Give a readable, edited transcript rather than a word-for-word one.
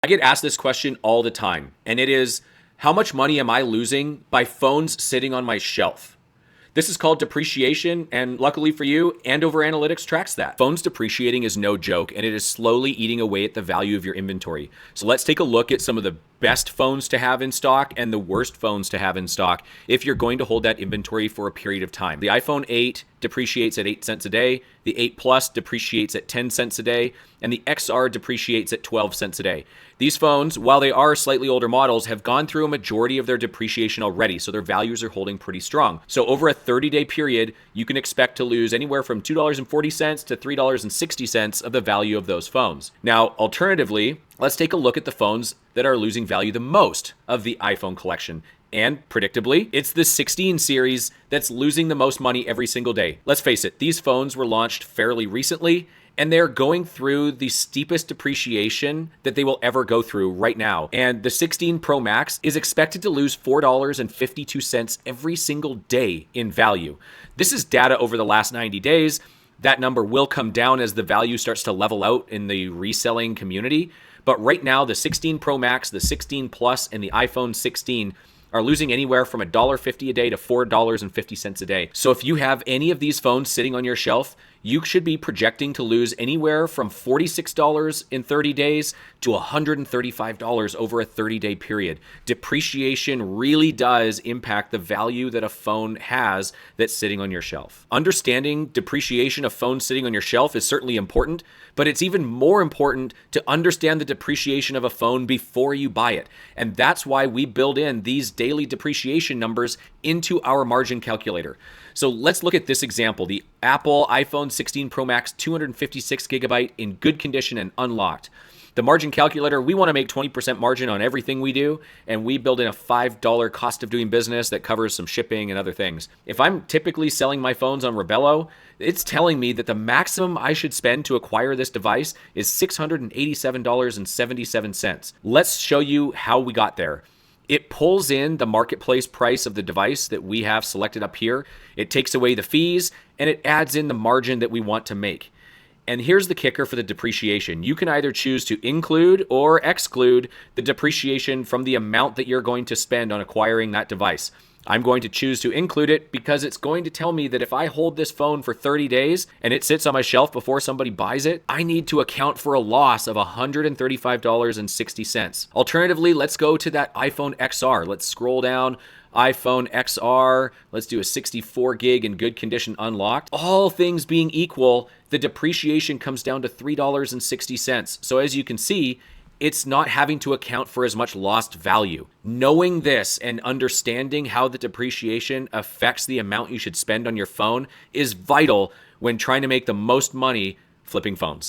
I get asked this question all the time, and it is, how much money am I losing by phones sitting on my shelf? This is called depreciation, and luckily for you, Andover Analytics tracks that. Phones depreciating is no joke, and it is slowly eating away at the value of your inventory. So let's take a look at some of the best phones to have in stock and the worst phones to have in stock if you're going to hold that inventory for a period of time. The iPhone 8 depreciates at 8 cents a day, the 8 Plus depreciates at 10 cents a day, and the XR depreciates at 12 cents a day. These phones, while they are slightly older models, have gone through a majority of their depreciation already, so their values are holding pretty strong. So over a 30-day period, you can expect to lose anywhere from $2.40 to $3.60 of the value of those phones. Now, alternatively, let's take a look at the phones that are losing value the most of the iPhone collection. And predictably, it's the 16 series that's losing the most money every single day. Let's face it, these phones were launched fairly recently, and they're going through the steepest depreciation that they will ever go through right now. And the 16 Pro Max is expected to lose $4.52 every single day in value. This is data over the last 90 days. That number will come down as the value starts to level out in the reselling community. But right now, the 16 Pro Max, the 16 Plus, and the iPhone 16 are losing anywhere from $1.50 a day to $4.50 a day. So if you have any of these phones sitting on your shelf, you should be projecting to lose anywhere from $46 in 30 days to $135 over a 30-day period. Depreciation really does impact the value that a phone has that's sitting on your shelf. Understanding depreciation of phones sitting on your shelf is certainly important, but it's even more important to understand the depreciation of a phone before you buy it. And that's why we build in these daily depreciation numbers into our margin calculator. So let's look at this example, the Apple iPhone 16 Pro Max 256 gigabyte in good condition and unlocked. The margin calculator, we want to make 20% margin on everything we do, and we build in a $5 cost of doing business that covers some shipping and other things. If I'm typically selling my phones on Rebello, it's telling me that the maximum I should spend to acquire this device is $687.77. Let's show you how we got there. It pulls in the marketplace price of the device that we have selected up here. It takes away the fees, and it adds in the margin that we want to make. And here's the kicker for the depreciation. You can either choose to include or exclude the depreciation from the amount that you're going to spend on acquiring that device. I'm going to choose to include it because it's going to tell me that if I hold this phone for 30 days and it sits on my shelf before somebody buys it, I need to account for a loss of $135.60. Alternatively, let's go to that iPhone XR. Let's scroll down. iPhone XR, let's do a 64 gig in good condition unlocked. All things being equal, the depreciation comes down to $3.60. So as you can see, it's not having to account for as much lost value. Knowing this and understanding how the depreciation affects the amount you should spend on your phone is vital when trying to make the most money flipping phones.